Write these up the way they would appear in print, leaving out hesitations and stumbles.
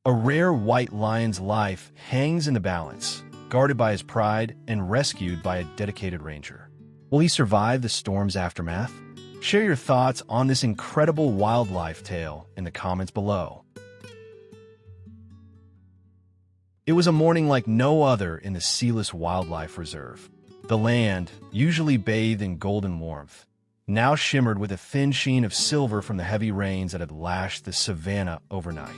A rare white lion's life hangs in the balance, guarded by his pride and rescued by a dedicated ranger. Will he survive the storm's aftermath? Share your thoughts on this incredible wildlife tale in the comments below. It was a morning like no other in the Sealess Wildlife Reserve. The land, usually bathed in golden warmth, now shimmered with a thin sheen of silver from the heavy rains that had lashed the savanna overnight.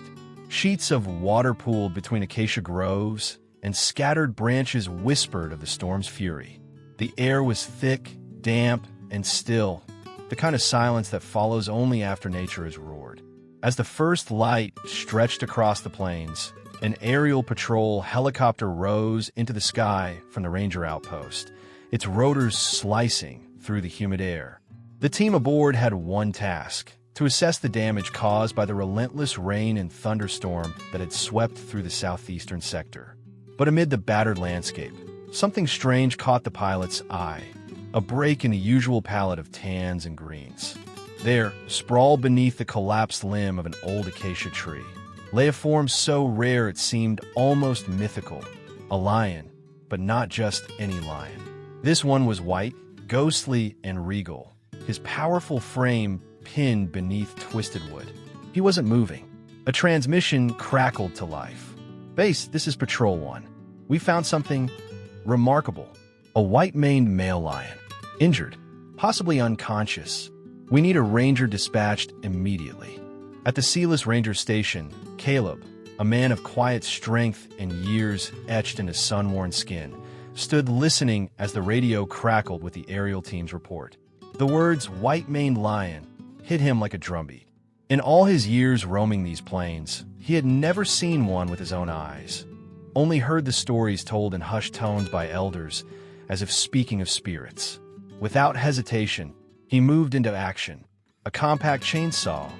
Sheets of water pooled between acacia groves, and scattered branches whispered of the storm's fury. The air was thick, damp, and still, the kind of silence that follows only after nature has roared. As the first light stretched across the plains, an aerial patrol helicopter rose into the sky from the ranger outpost, its rotors slicing through the humid air. The team aboard had one task: to assess the damage caused by the relentless rain and thunderstorm that had swept through the southeastern sector. But amid the battered landscape, something strange caught the pilot's eye: a break in the usual palette of tans and greens. There, sprawled beneath the collapsed limb of an old acacia tree, lay a form so rare it seemed almost mythical. A lion, but not just any lion. This one was white, ghostly, and regal, his powerful frame pinned beneath twisted wood. He wasn't moving. A transmission crackled to life. "Base, this is Patrol 1. We found something remarkable. A white-maned male lion. Injured, possibly unconscious. We need a ranger dispatched immediately." At the Sealess Ranger Station, Caleb, a man of quiet strength and years etched in his sun-worn skin, stood listening as the radio crackled with the aerial team's report. The words "white-maned lion" hit him like a drumbeat. In all his years roaming these plains, he had never seen one with his own eyes, only heard the stories told in hushed tones by elders, as if speaking of spirits. Without hesitation, he moved into action. A compact chainsaw,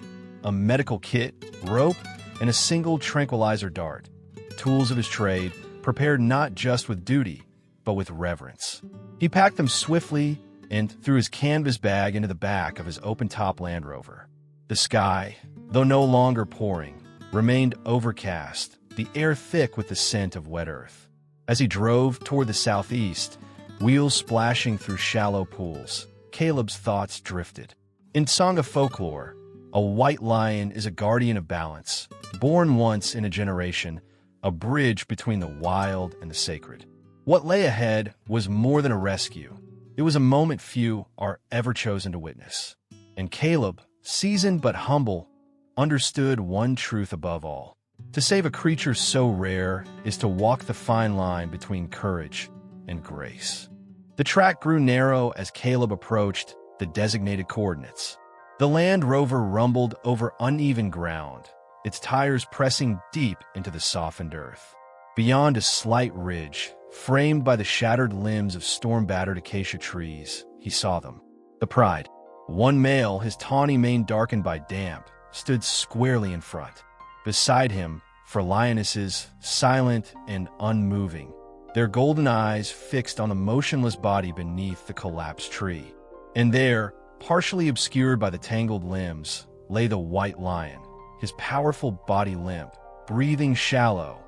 a medical kit, rope, and a single tranquilizer dart. Tools of his trade, prepared not just with duty, but with reverence. He packed them swiftly and threw his canvas bag into the back of his open-top Land Rover. The sky, though no longer pouring, remained overcast, the air thick with the scent of wet earth. As he drove toward the southeast, wheels splashing through shallow pools, Caleb's thoughts drifted. In Song of Folklore, a white lion is a guardian of balance, born once in a generation, a bridge between the wild and the sacred. What lay ahead was more than a rescue. It was a moment few are ever chosen to witness. And Caleb, seasoned but humble, understood one truth above all. To save a creature so rare is to walk the fine line between courage and grace. The track grew narrow as Caleb approached the designated coordinates. The Land Rover rumbled over uneven ground, its tires pressing deep into the softened earth. Beyond a slight ridge, framed by the shattered limbs of storm-battered acacia trees, he saw them. The Pride, one male, his tawny mane darkened by damp, stood squarely in front. Beside him, for lionesses, silent and unmoving, their golden eyes fixed on the motionless body beneath the collapsed tree. And there, partially obscured by the tangled limbs, lay the white lion, his powerful body limp, breathing shallow,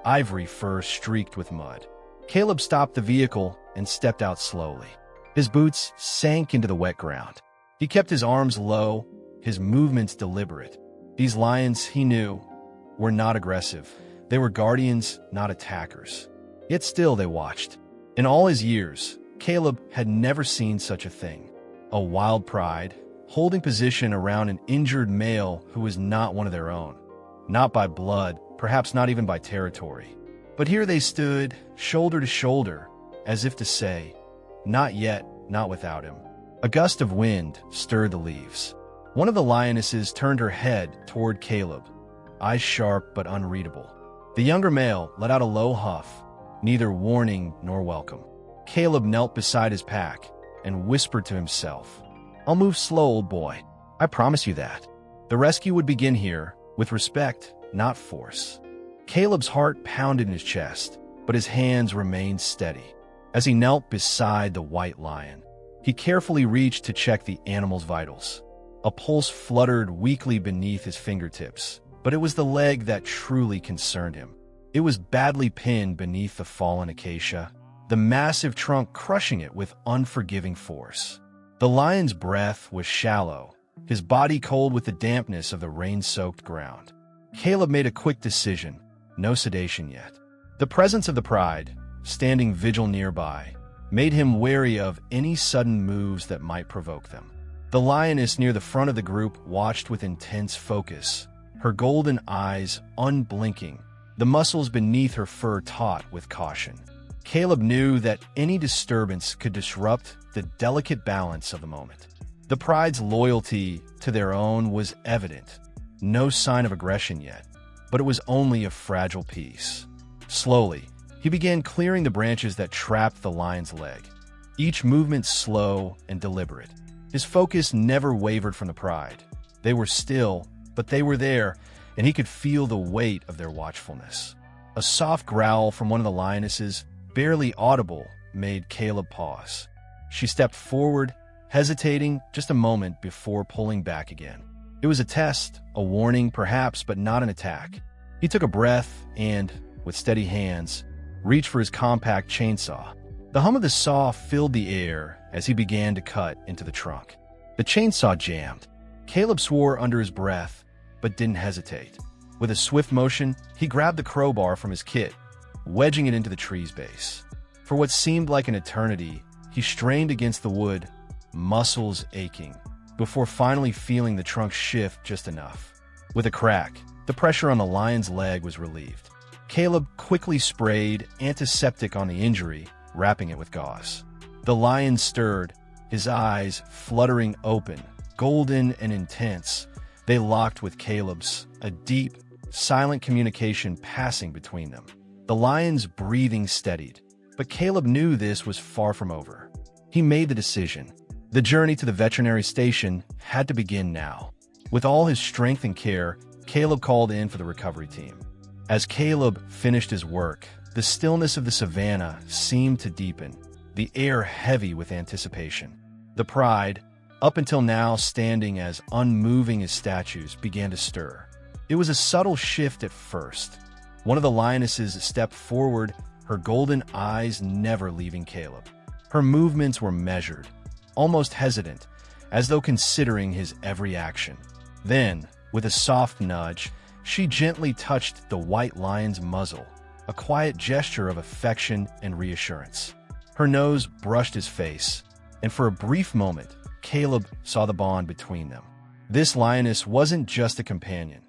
ivory fur streaked with mud. Caleb stopped the vehicle and stepped out slowly. His boots sank into the wet ground. He kept his arms low, his movements deliberate. These lions, he knew, were not aggressive. They were guardians, not attackers. Yet still they watched. In all his years, Caleb had never seen such a thing. A wild pride, holding position around an injured male who was not one of their own. Not by blood, perhaps not even by territory. But here they stood, shoulder to shoulder, as if to say, "Not yet, not without him." A gust of wind stirred the leaves. One of the lionesses turned her head toward Caleb, eyes sharp but unreadable. The younger male let out a low huff, neither warning nor welcome. Caleb knelt beside his pack and whispered to himself, "I'll move slow, old boy. I promise you that." The rescue would begin here, with respect, not force. Caleb's heart pounded in his chest, but his hands remained steady. As he knelt beside the white lion, he carefully reached to check the animal's vitals. A pulse fluttered weakly beneath his fingertips, But it was the leg that truly concerned him. It was badly pinned beneath the fallen acacia, the massive trunk crushing it with unforgiving force. The lion's breath was shallow, his body cold with the dampness of the rain-soaked ground. Caleb made a quick decision, no sedation yet. The presence of the pride, standing vigil nearby, made him wary of any sudden moves that might provoke them. The lioness near the front of the group watched with intense focus, her golden eyes unblinking, the muscles beneath her fur taut with caution. Caleb knew that any disturbance could disrupt the delicate balance of the moment. The pride's loyalty to their own was evident. No sign of aggression yet, but it was only a fragile piece. Slowly, he began clearing the branches that trapped the lion's leg, each movement slow and deliberate. His focus never wavered from the pride. They were still, but they were there, and he could feel the weight of their watchfulness. A soft growl from one of the lionesses, barely audible, made Caleb pause. She stepped forward, hesitating just a moment before pulling back again. It was a test, a warning perhaps, but not an attack. He took a breath and, with steady hands, reached for his compact chainsaw. The hum of the saw filled the air as he began to cut into the trunk. The chainsaw jammed. Caleb swore under his breath, but didn't hesitate. With a swift motion, he grabbed the crowbar from his kit, wedging it into the tree's base. For what seemed like an eternity, he strained against the wood, muscles aching, before finally feeling the trunk shift just enough. With a crack, the pressure on the lion's leg was relieved. Caleb quickly sprayed antiseptic on the injury, wrapping it with gauze. The lion stirred, his eyes fluttering open, golden and intense. They locked with Caleb's, a deep, silent communication passing between them. The lion's breathing steadied, but Caleb knew this was far from over. He made the decision. The journey to the veterinary station had to begin now. With all his strength and care, Caleb called in for the recovery team. As Caleb finished his work, the stillness of the savannah seemed to deepen, the air heavy with anticipation. The pride, up until now standing as unmoving as statues, began to stir. It was a subtle shift at first. One of the lionesses stepped forward, her golden eyes never leaving Caleb. Her movements were measured, almost hesitant, as though considering his every action. Then, with a soft nudge, she gently touched the white lion's muzzle, a quiet gesture of affection and reassurance. Her nose brushed his face, and for a brief moment, Caleb saw the bond between them. This lioness wasn't just a companion.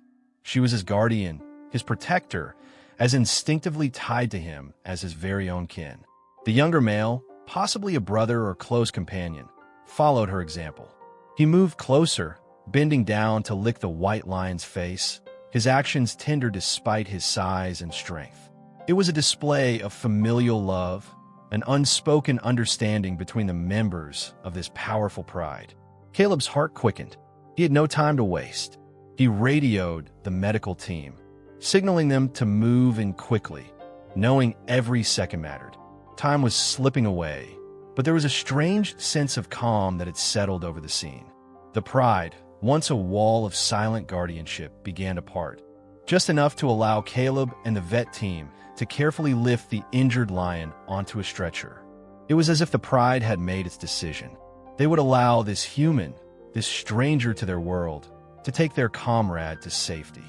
She was his guardian, his protector, as instinctively tied to him as his very own kin. The younger male, possibly a brother or close companion, followed her example. He moved closer, bending down to lick the white lion's face, his actions tender despite his size and strength. It was a display of familial love, an unspoken understanding between the members of this powerful pride. Caleb's heart quickened. He had no time to waste. He radioed the medical team, signaling them to move in quickly, knowing every second mattered. Time was slipping away, but there was a strange sense of calm that had settled over the scene. The pride, once a wall of silent guardianship, began to part, just enough to allow Caleb and the vet team to carefully lift the injured lion onto a stretcher. It was as if the pride had made its decision. They would allow this human, this stranger to their world, to take their comrade to safety.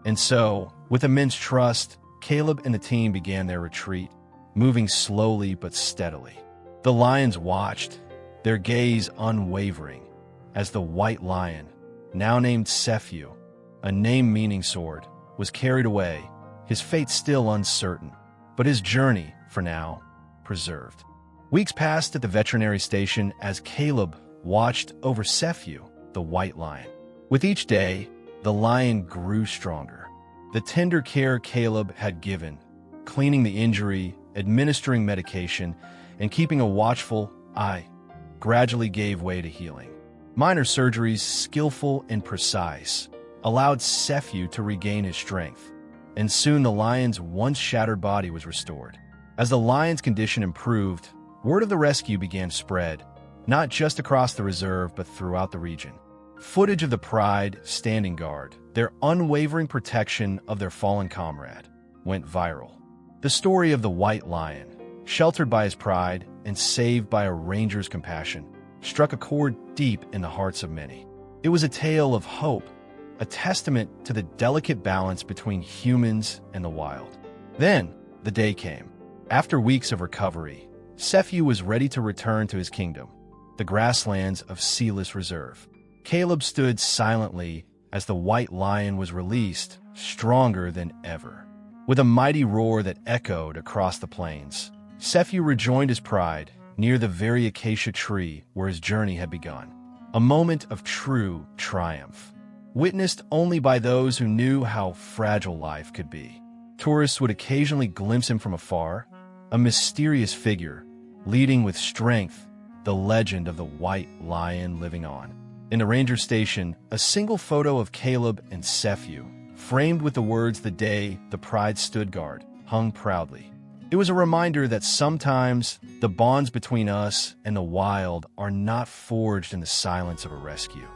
And so, with immense trust, Caleb and the team began their retreat, moving slowly but steadily. The lions watched, their gaze unwavering, as the white lion, now named Sephiu, a name meaning sword, was carried away, his fate still uncertain, but his journey, for now, preserved. Weeks passed at the veterinary station as Caleb watched over Sephiu, the white lion. With each day, the lion grew stronger. The tender care Caleb had given, cleaning the injury, administering medication, and keeping a watchful eye, gradually gave way to healing. Minor surgeries, skillful and precise, allowed Sephiu to regain his strength, and soon the lion's once shattered body was restored. As the lion's condition improved, word of the rescue began to spread, not just across the reserve but throughout the region. Footage of the pride standing guard, their unwavering protection of their fallen comrade, went viral. The story of the white lion, sheltered by his pride and saved by a ranger's compassion, struck a chord deep in the hearts of many. It was a tale of hope, a testament to the delicate balance between humans and the wild. Then, the day came. After weeks of recovery, Sephew was ready to return to his kingdom, the grasslands of Sealess Reserve. Caleb stood silently as the white lion was released, stronger than ever. With a mighty roar that echoed across the plains, Sephew rejoined his pride near the very acacia tree where his journey had begun. A moment of true triumph, witnessed only by those who knew how fragile life could be. Tourists would occasionally glimpse him from afar, a mysterious figure, leading with strength the legend of the white lion living on. In the ranger station, a single photo of Caleb and Sephew, framed with the words "The day the pride stood guard," hung proudly. It was a reminder that sometimes the bonds between us and the wild are not forged in the silence of a rescue,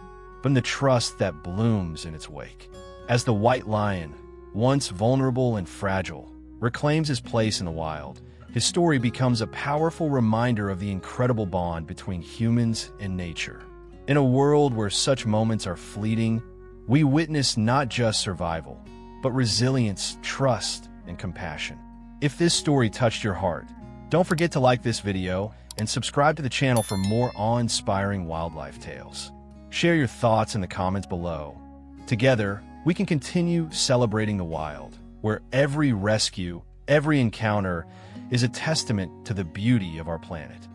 but in the trust that blooms in its wake. As the white lion, once vulnerable and fragile, reclaims his place in the wild, his story becomes a powerful reminder of the incredible bond between humans and nature. In a world where such moments are fleeting, we witness not just survival, but resilience, trust, and compassion. If this story touched your heart, don't forget to like this video and subscribe to the channel for more awe-inspiring wildlife tales. Share your thoughts in the comments below. Together, we can continue celebrating the wild, where every rescue, every encounter is a testament to the beauty of our planet.